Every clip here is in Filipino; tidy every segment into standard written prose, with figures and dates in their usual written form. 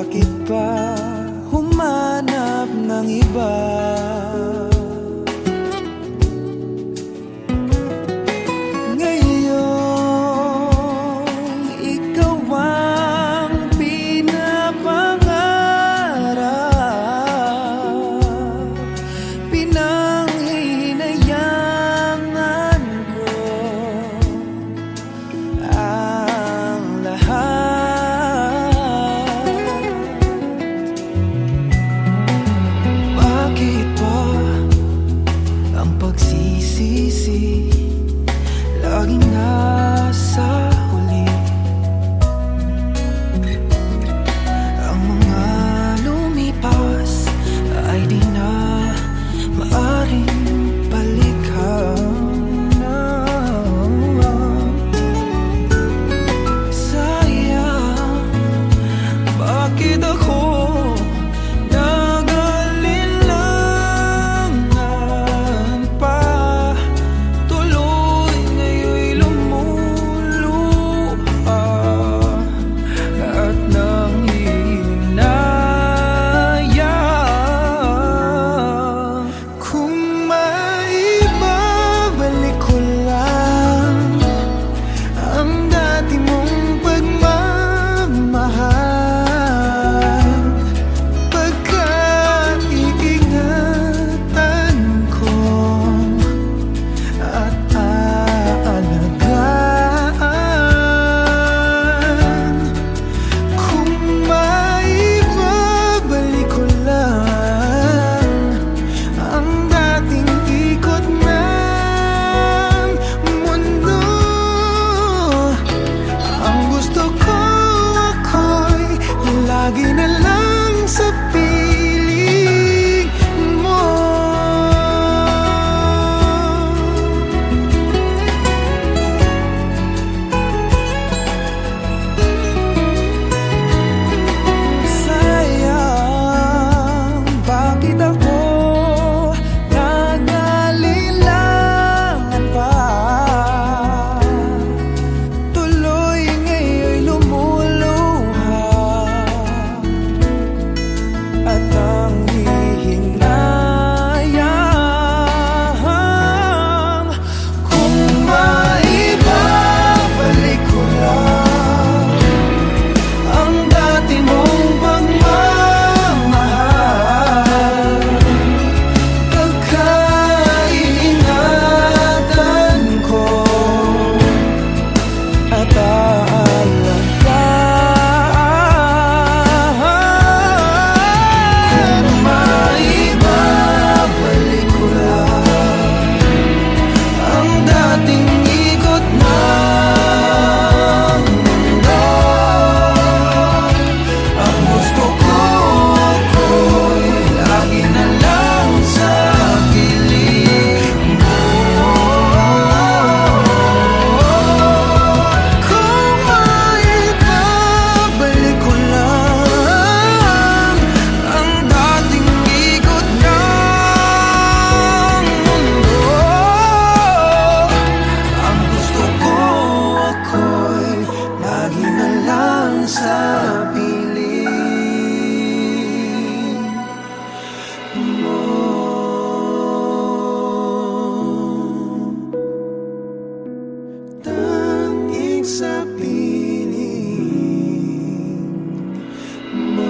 bakit pa humanap ng iba? Ngayon, ikaw ang pinapangarap, pinanghihinayangan ko ang lahat. Bakit ba ang pagsisisi laging nasa huli? Ang mga lumipas ay di na maaring balikan na. Sayang, bakit ako nag-alilangan pa? Tuloy ngayon'y lumuluha at nanghihinayang. Kung maibabalik ko lang ang dati mong pagmamahal, pagkaiingatan ko at aalagaan. Kung maibabalik ko lang ang dating ikot ng mundo, ang gusto ko ako'y lagi na lang sa piling mo. Sayang, bakit ako nag-alilangan pa? Tuloy ngayon'y lumuluha at nanghihinayang. Kung maibabalik ko lang ang dati mong pagmamahal, pagkaiingatan ko at aalagaan. Kung maibabalik ko lang ang dating ikot ng mundo, ang gusto ko ako'y lagi na lang sa piling mo. Kung maibabalik ko lang ang dating ikot ng mundo, ang gusto ko ako'y lagi na lang sa piling mo. Tanging sa piling mo.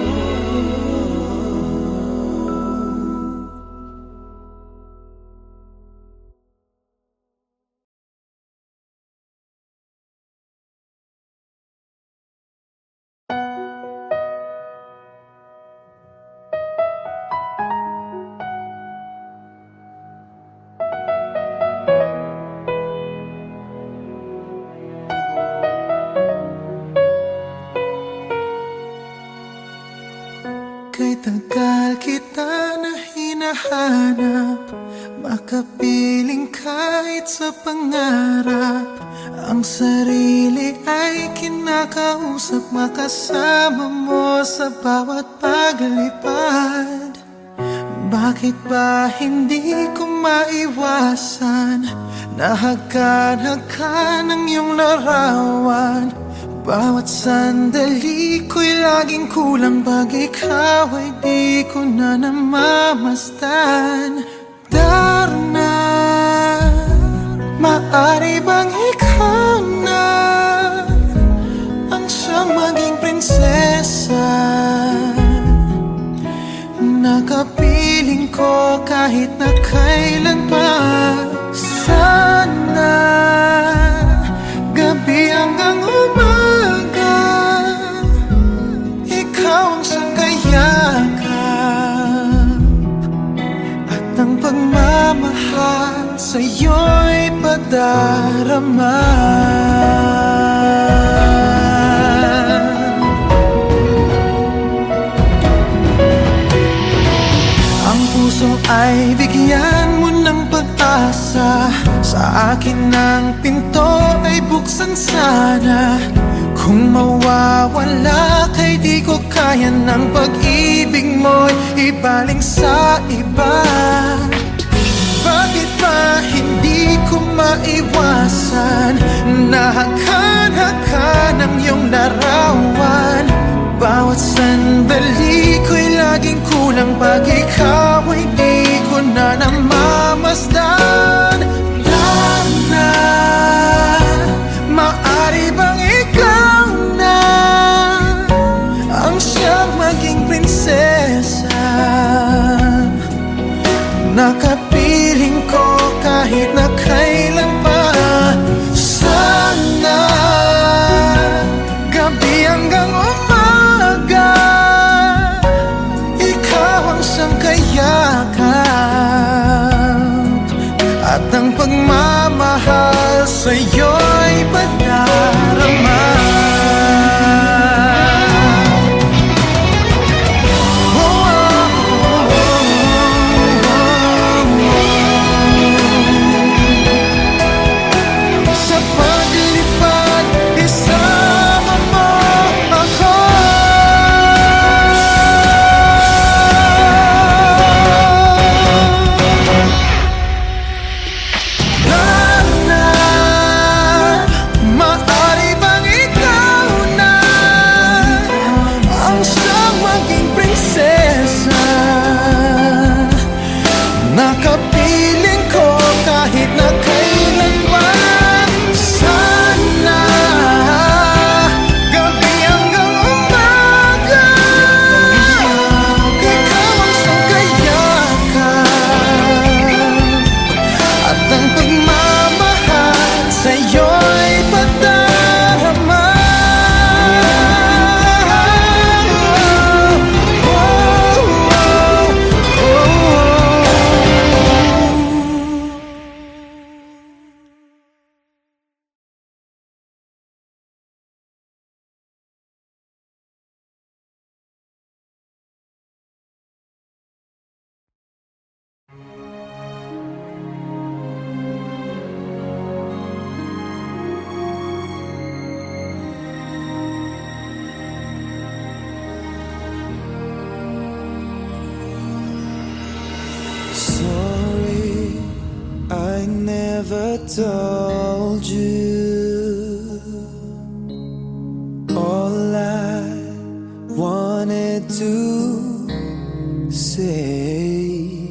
Kay tagal kita na hinahanap, makapiling kahit sa pangarap. Ang sarili ay kinakausap, makasama mo sa bawat paglipad. Bakit ba hindi ko maiwasan? Nahagkan-hagkan ang iyong larawan. Bawat sandali ko'y laging kulang pag ikaw ay di ko na namamasdan. Darna, maaari bang ikaw na ang siyang maging prinsesa? Nakapiling ko kahit na kailan pa. Sana gabi hanggang umaga ikaw ang siyang kayakap, at ang pagmamahal sa'yo'y padarama. Ang puso ay bigyan mo ng pag-asa. Sa akin ang pinto ay buksan sana. Kung mawawala kay di ko kaya ng pag-ibig mo'y ibaling sa iba. Bakit ba hindi ko maiwasan na hakan-hakan ang iyong larawan? Bawat sandali ko'y laging kulang pag ikaw ay di ko na namamasdan. Darna, maaari bang ikaw na ang siyang maging prinsesa? Nakapiling ko kahit na kailan pa. Sana gabi hanggang umaga ikaw ang siyang kayakap, at ang pagmamahal sa'yo'y padarama. Sa paglipad, isama mo ako. Darna, maaari bang ikaw na ang siyang maging prinsesa? Nakapiling ko kahit na kailan pa. Sana gabi hanggang umaga ikaw ang siyang kayakap, at ang pagmamahal sa'yo'y padarama. Sorry, I never told you all I wanted to say.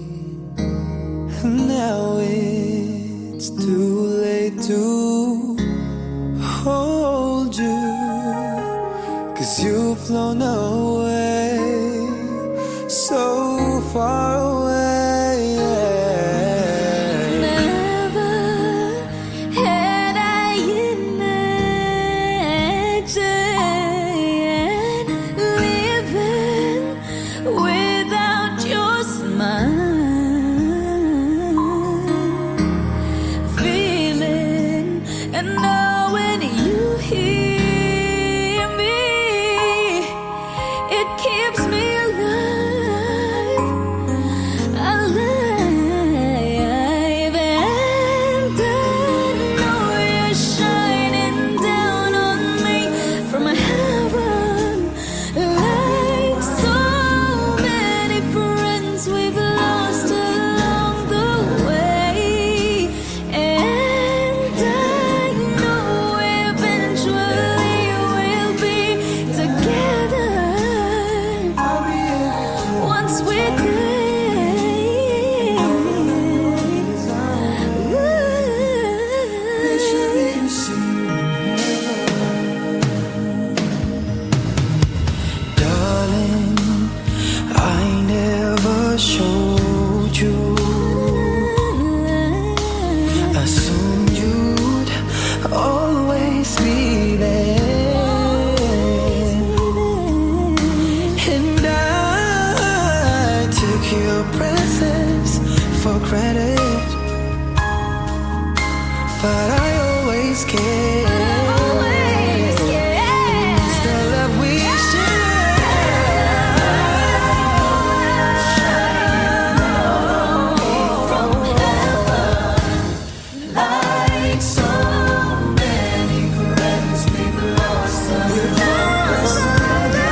Now it's too late to hold you, 'cause you've flown away, so far away. Never had I imagined living without your smile, feeling and knowing you hear me your presence for granted, but I always care. It's the love we share. Like so many friends we've lost without the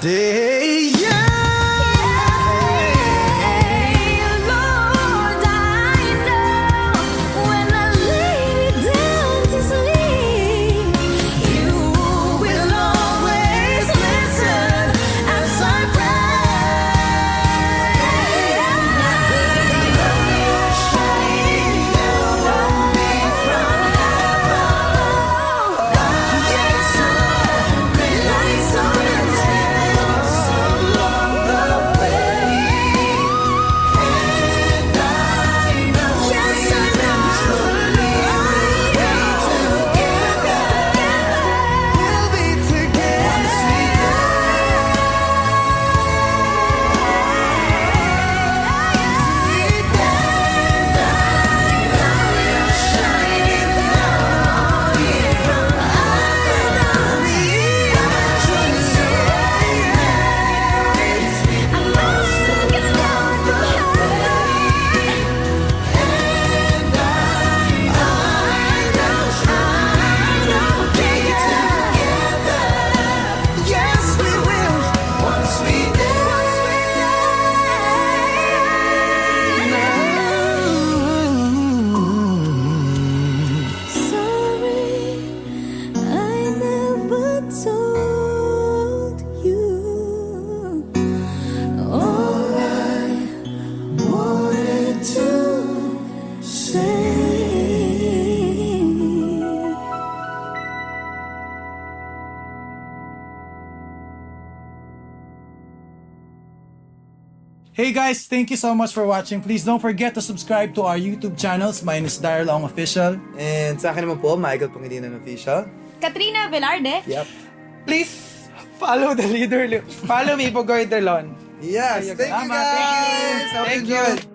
day, Lord, I know when I lay down to sleep, you will always listen as I Hey guys, thank you so much for watching. Please don't forget to subscribe to our YouTube channels. Mine is Daryl Ong Official. And sa akin naman po, Michael Pangilinan Official. Katrina Velarde. Yep. Please follow the leader. Follow me, Pugoy Delon. Yes, thank you Tama, guys! Hope Thank you you. enjoyed.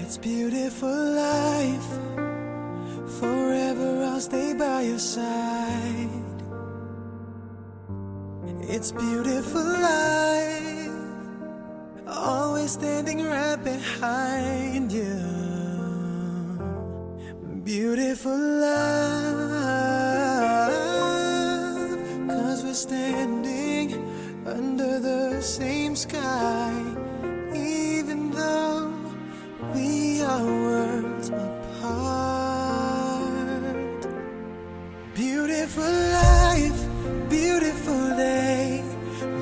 It's beautiful life. Forever I'll stay by your side. It's beautiful life. Always standing right behind you. Beautiful love. 'Cause we're standing under the same sky. Even though we are worlds apart. Beautiful life, beautiful day.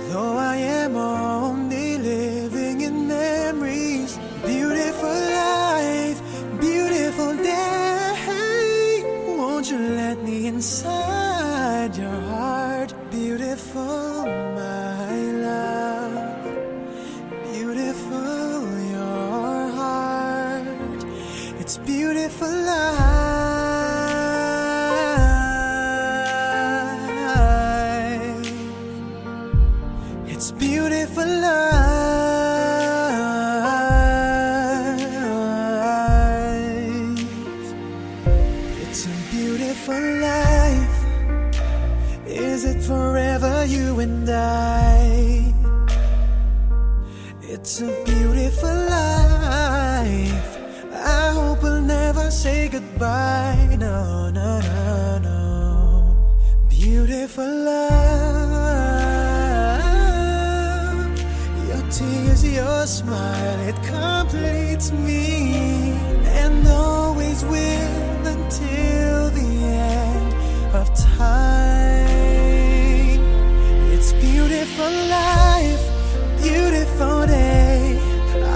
Though I am only living in memories. Beautiful life, beautiful day. Won't you let me inside your heart? Beautiful, my love. Beautiful, your heart. It's beautiful life. It's beautiful life. It's a beautiful life. Is it forever, you and I? It's a beautiful life. I hope we'll never say goodbye. No, no, no, no. Beautiful life. smile, it completes me, and always will until the end of time. It's beautiful life, beautiful day.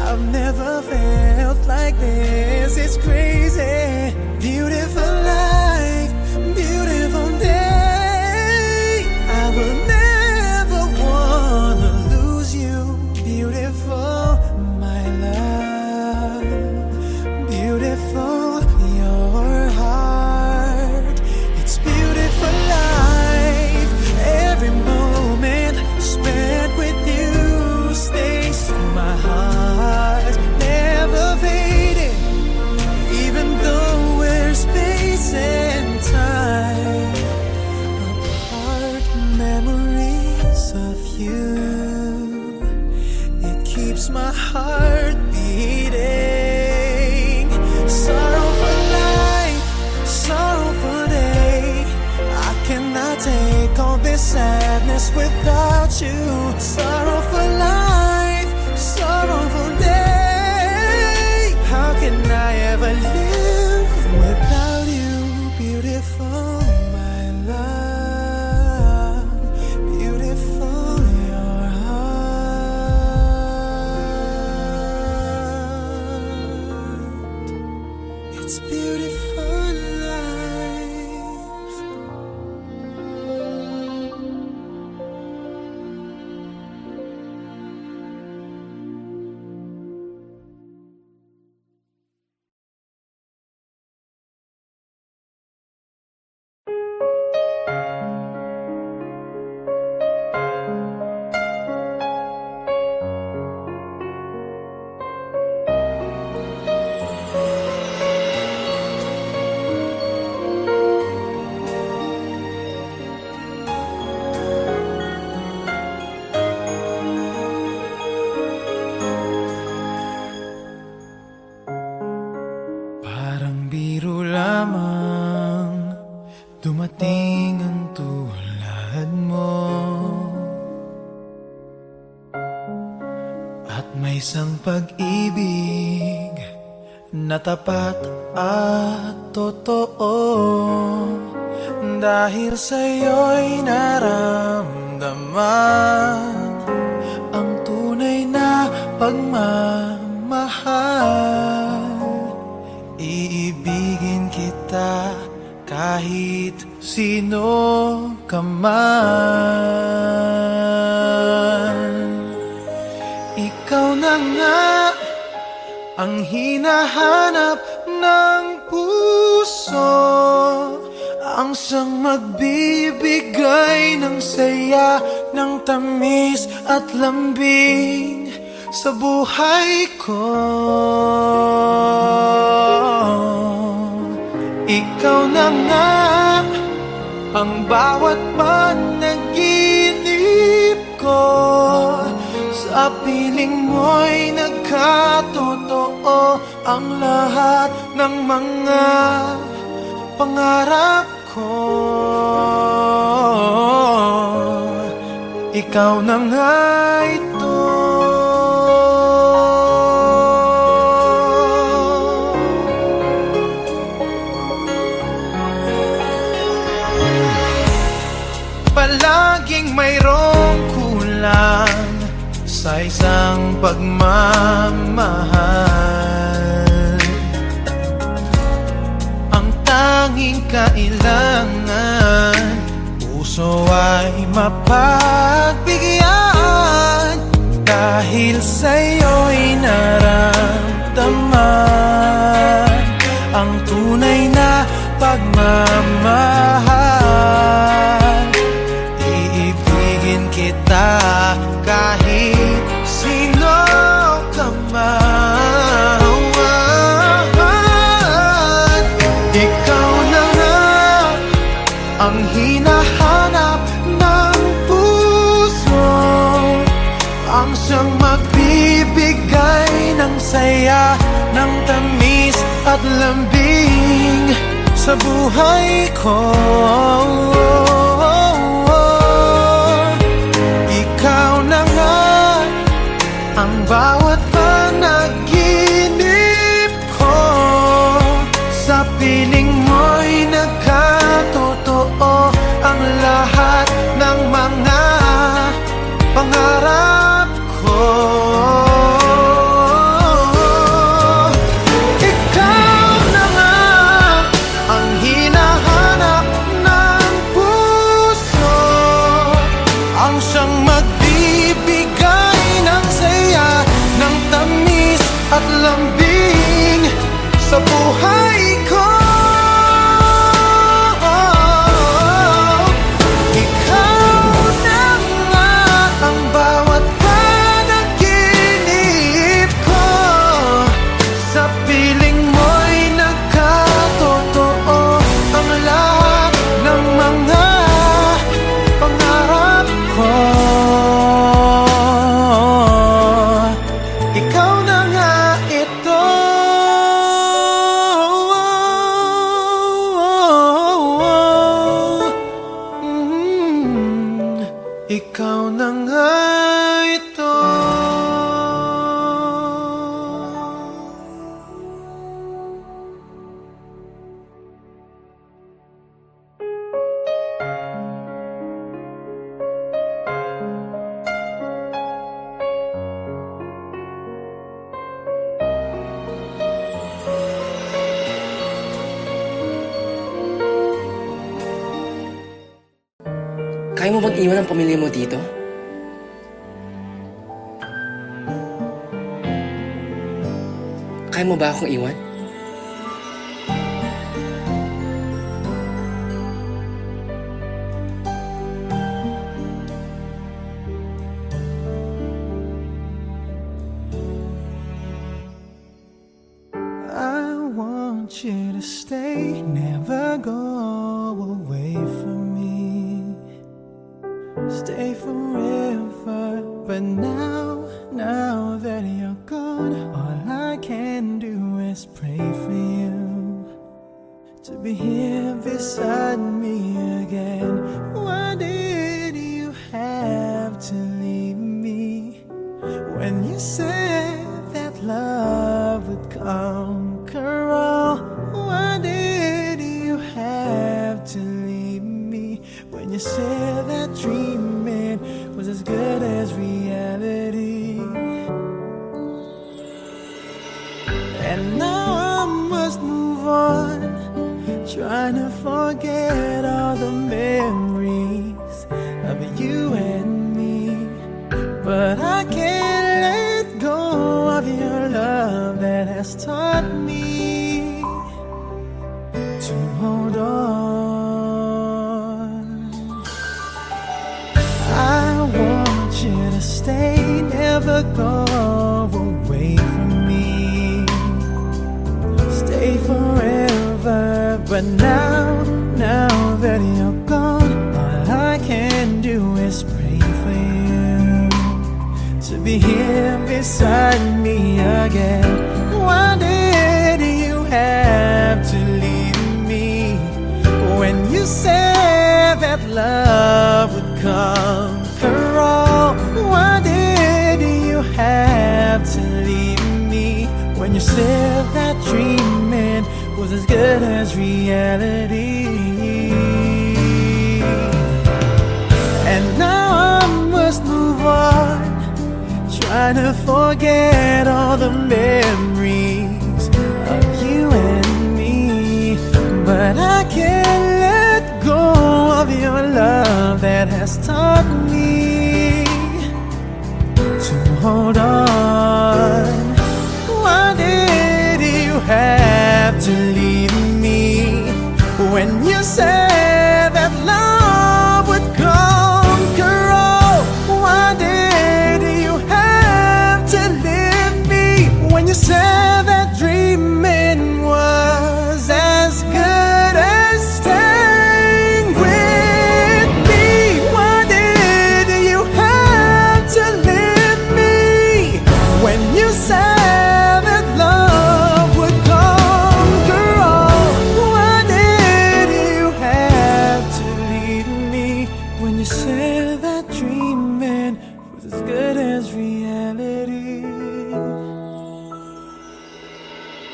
I've never felt like this. It's crazy. Beautiful life, beautiful day. I will never wanna lose you. Beautiful, my love. Beautiful, your heart. It's beautiful life. Every moment spent with you stays in my heart, never fading. Even though we're space and time apart, memories of you, it keeps my heart beating. Sorrow for life, sorrow for day. I cannot take all this sadness without you. Sorrow for life, sorrow for day. How can I ever live without you? Beautiful, my love. Beautiful, your heart. It's beautiful life. Parang biro lamang dumating ang tulad mo, at may isang pag-ibig na tapat at totoo. Dahil sa'yo'y naramdaman ang tunay na pagmamahal. Iibigin kita kahit sino ka man. Ikaw na nga ang hinahanap ng puso, ang siyang magbibigay ng saya, ng tamis at lambing sa buhay ko. Ikaw na nga ang bawat panaginip ko, sa piling mo'y nagkatotoo ang lahat ng mga pangarap ko. Ikaw na nga ito. Palaging mayroong kulang sa isang pagmamahal. Ang tanging kailangan, puso ay mapagbigyan. Dahil sa'yo'y naramdaman ang tunay na pagmamahal. Iibigin kita kahit sino ka man. Ikaw na nga ang hinahanap ng puso, ang siyang magbibigay ng saya, ng tamis at lambing sa buhay ko. Ikaw na nga ang bawat Kaya mo bang iwan ang pamilya mo dito? Kaya mo ba akong iwan? I want you to stay, never go away from me. Stay forever, but now that you're gone, all I can do is pray for you to be here beside me again. Why did you have to leave me when you said that love would conquer all? Why did you have to leave me when you said that dreaming was as good as reality? And now I must move on, trying to forget all the memories of you and me. But I can't let go of your love that has taught me to hold on. I want you to stay, never go away from me. Stay forever, but now that you're gone, all I can do is pray for you to be here beside me again. Why did you have to leave me when you said that love would conquer all? Why did you have to leave me when you said that dreaming was as good as reality? And now I must move on, trying to forget all the memories of you and me. But I can't let go of your love that has taught me to hold on. Why did you have to leave me when you said that love would conquer all? Why did you have to leave me when you said that dreaming was as good as staying with me? Why did you have to leave me when you said that love would conquer all? Why did you have to leave me when you said that dreaming was as good as reality?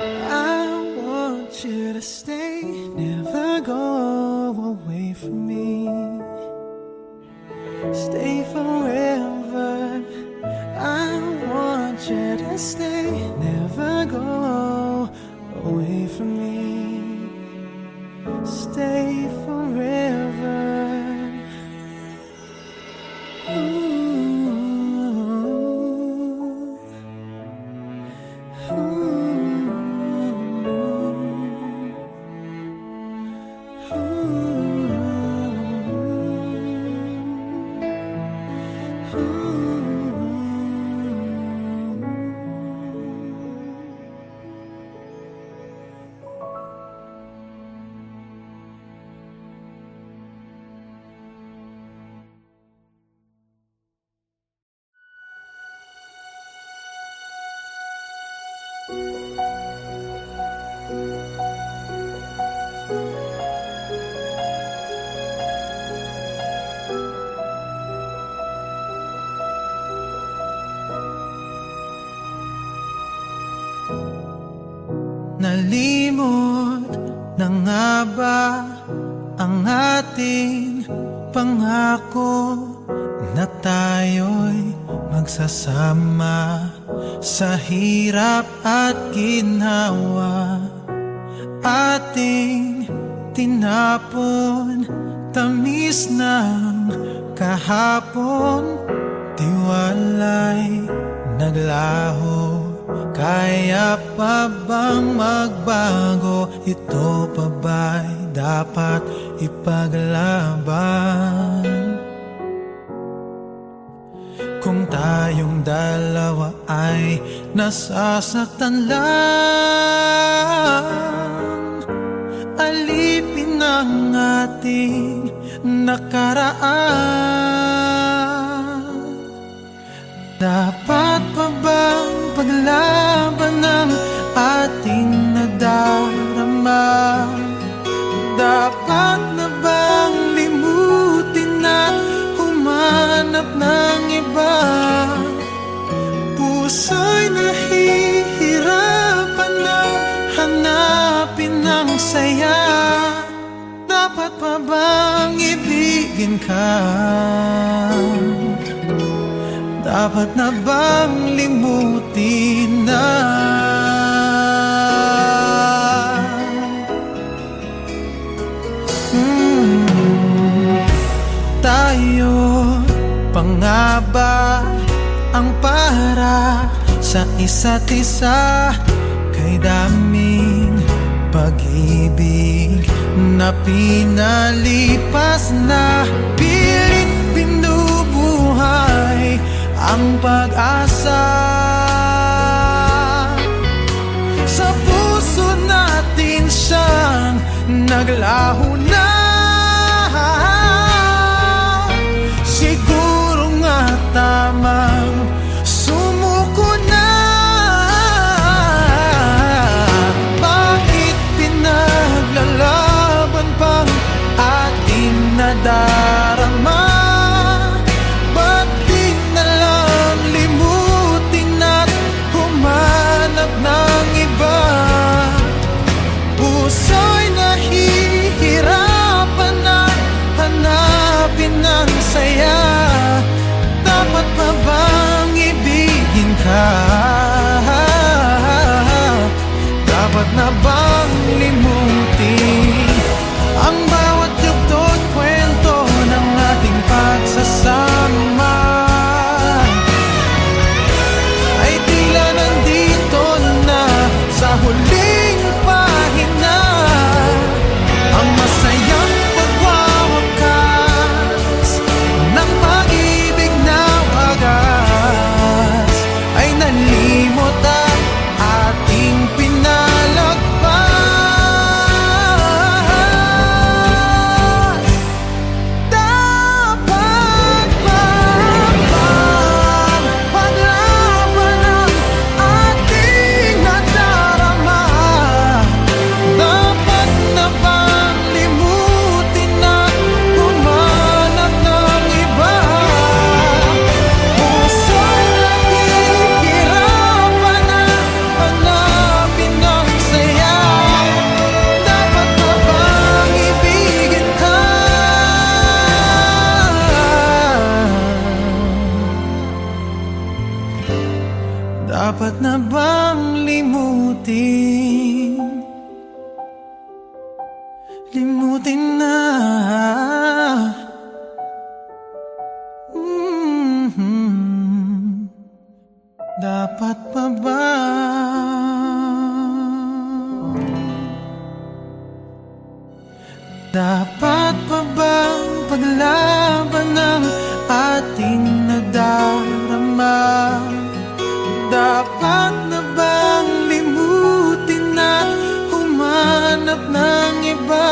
I want you to stay, never go away from me. Stay forever. I want you to stay, never go away from me. Stay forever. Nalimot na nga ba ang ating pangako na tayo'y magsasama sa hirap at ginhawa? Ating tinapon tamis ng kahapon, tiwala'y naglaho. Kaya pa bang magbago? Ito pa ba'y dapat ipaglaban? Kung tayong dalawa ay nasasaktan lang, alipin ang ating nakaraan. Dapat pa bang paglaban ang ating nadarama? Dapat na bang limutin at humanap ng iba? Puso'y nahihirapan na hanapin ang saya. Dapat pa bang ibigin ka? Dapat na bang limutin na? Tayo pa nga ba ang para sa isa't isa? Kay daming pag-ibig na pinalipas na, pilit binubuhay ang pag-asa. Sa puso natin siyang naglaho na. Siguro nga tamang sumuko na. Bakit pinaglalaban pang ating nadarama? Ba't di na lang limutin at humanap ng iba? Puso'y nahihirapan na hanapin ang saya. Dapat pa bang ibigin ka? Dapat na bang limutin ang bawat yugto't kwento ng ating pagsasama? Ay tila nandito na sa huling pahina, ang masayang pagwawakas ng pag-ibig na wagas ay nalimot at ating pinalagpas. Dapat pa bang paglaban ang ating nadarama? Dapat na bang limutin at humanap ng iba? Puso'y nahihirapan na hanapin ang saya. Dapat na bang ibigin ka? Dapat na bang limutin? Limutin na. Dapat pa ba? Dapat pa bang paglaban ang ating nadarama? Dapat na bang limutin at humanap ng iba?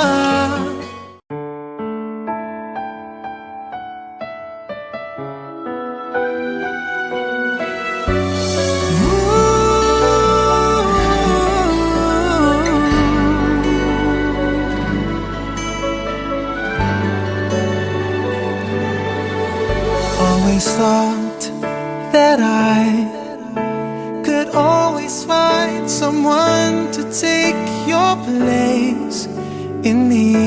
Always thought that I could always find someone to take your place in me.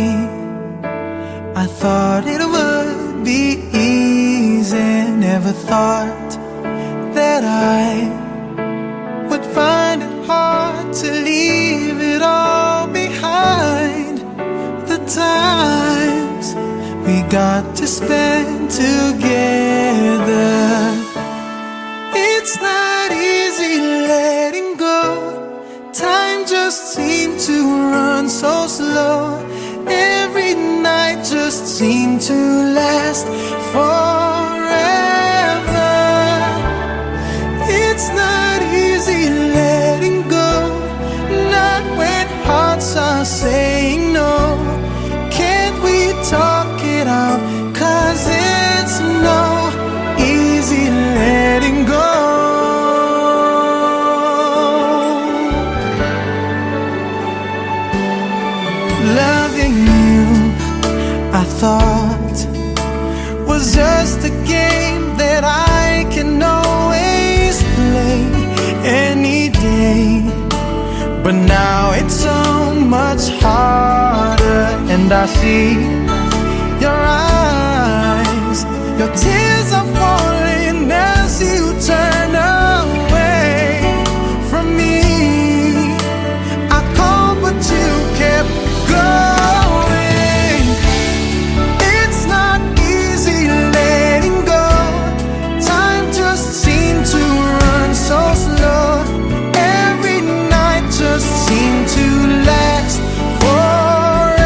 I thought it would be easy, never thought that I would find it hard to leave it all behind. The times we got to spend together. It's not easy letting go. Time just seemed to run so slow. Every night just seemed to last forever. It's not easy letting go, not when hearts are saying no. Can't we talk it out? 'Cause it's no easy letting go. Loving you, I thought, was just a game that I can always play any day. But now it's so much harder, and I see your eyes, your tears are falling as you turn away from me. I called but you kept going. It's not easy letting go. Time just seemed to run so slow. Every night just seemed to last forever.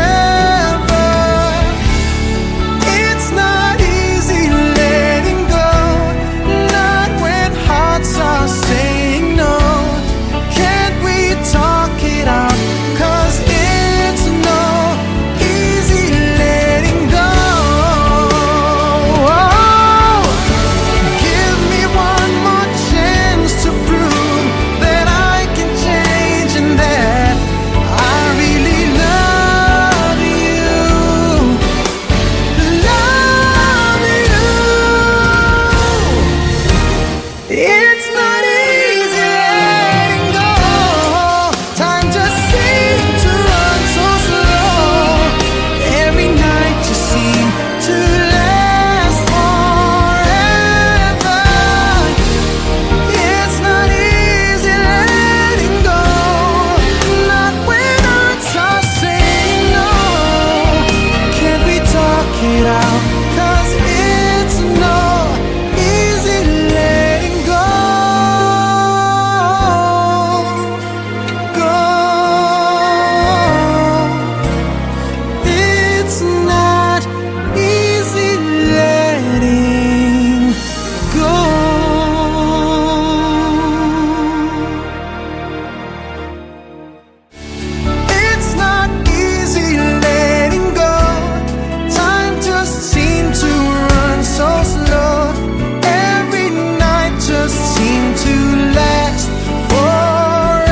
It's not easy letting go, not when hearts are saying no. Can't we talk it out? 'Cause it's no easy letting go. Oh, give me one more chance to prove that I can change and that I really love you. Love you. It's not easy letting go. Time just seemed to run so slow. Every night just seemed to last forever. It's not easy letting go, not when hearts are saying no. Can't we talk it out? 'Cause it's no easy letting go. Go. It's not easy letting go. It's not easy letting go. Time just seemed to run so slow. Every night just seemed to last forever.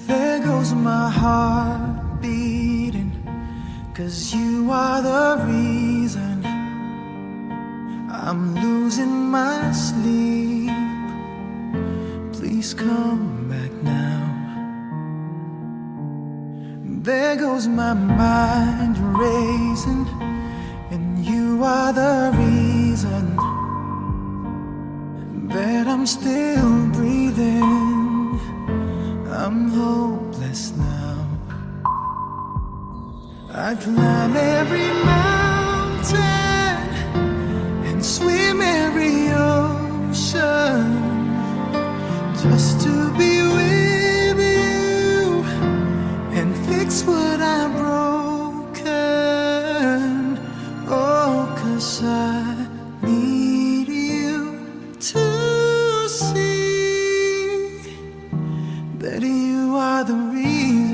There goes my heart beating, 'cause you are the reason I'm losing my sleep. Please come back now. There goes my mind racing, and you are the reason that I'm still breathing. I'm hopeless now. I climb every mountain and swim every ocean just to be with you and fix what I've broken. Oh, 'cause I need you to see that you are the reason.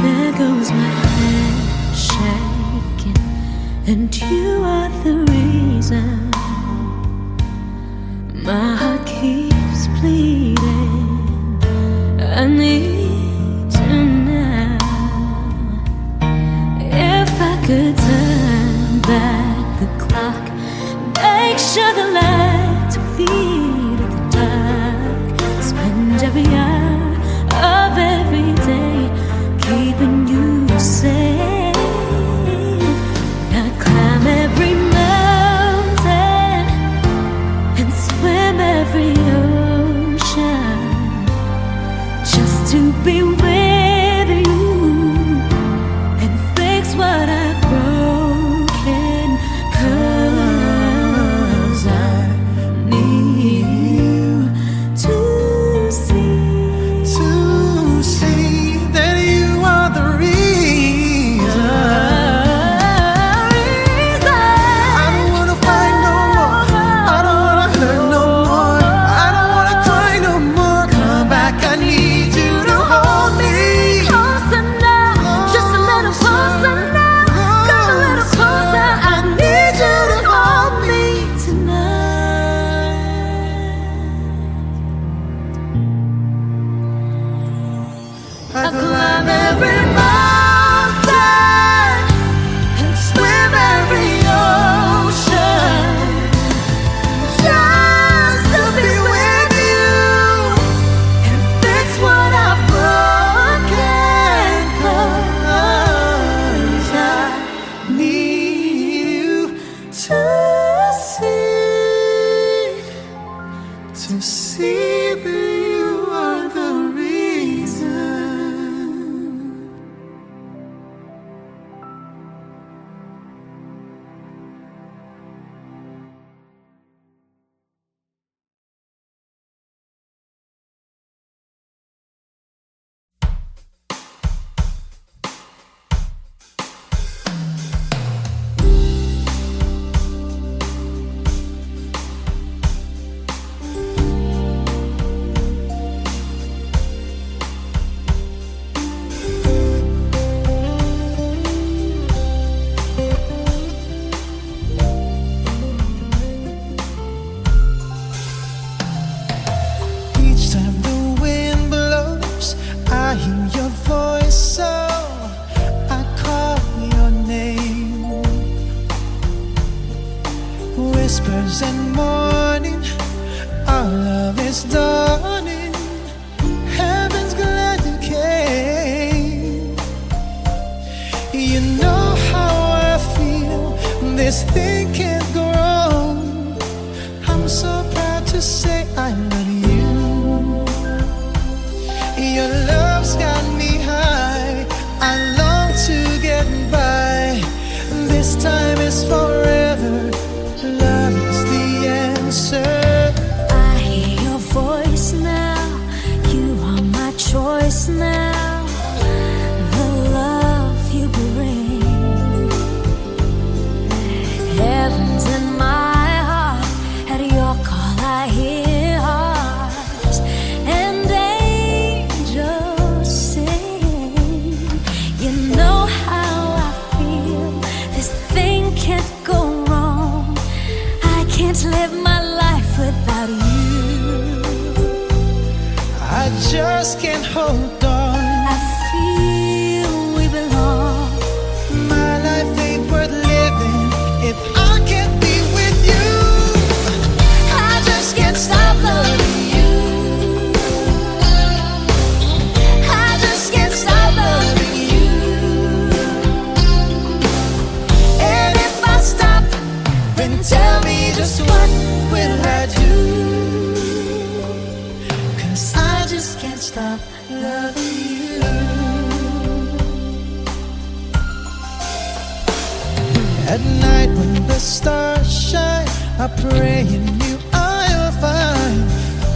There goes my hand shaking, and you are the reason. My heart keeps bleeding. I need you now. If I could turn back the clock, make sure the lights feed at the dark. Spend every hour of every day keeping you safe. rose and morning, our love is dawning. Heaven's glad you came. You know how I feel, this thing can't go wrong. I'm so proud to say I love you. Your love's got me high, I long to get by. This time is forever, love is the answer. I hear your voice now, you are my choice now. The love you bring, heaven's in my heart. At your call I hear hearts and angels sing. You know how I feel, this thing can't go wrong. I can't live my life without you. I just can't hold on. I feel we belong. My life ain't worth living if I can't be with you. I just can't stop loving you. I just can't stop loving you. And if I stop, then tell me just what will I do? 'Cause I just can't stop loving you. At night when the stars shine, I pray in you I'll find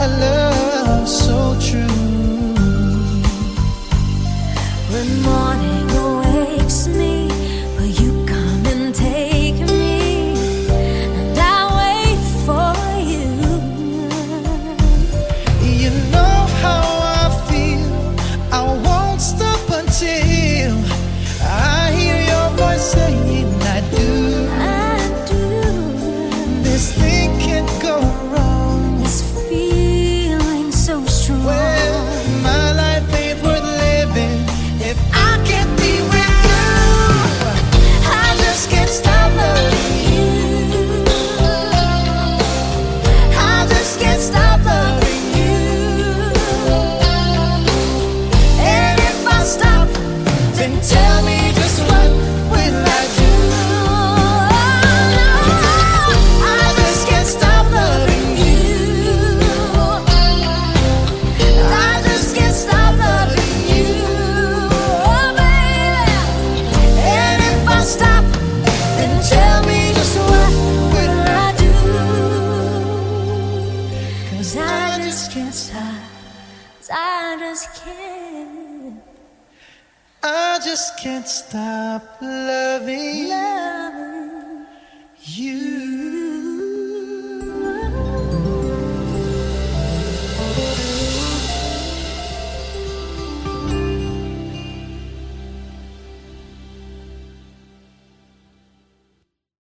a love so true. When morning awakes me, will you come and take me? And I wait for you. You know how I feel, I won't stop until I hear your voice saying I do. I do. This thing can't go wrong. This feeling so strong. Well, my life ain't worth living if I can't be with you. I just can't stop loving you. I just can't stop loving you. And if I stop, then tell me just what will I do? I just can't stop loving you. I just can't stop loving you. Oh, baby. And if I stop, Then tell me just what will I do? 'Cause I just can't stop. 'Cause I just can't. I just can't stop loving you.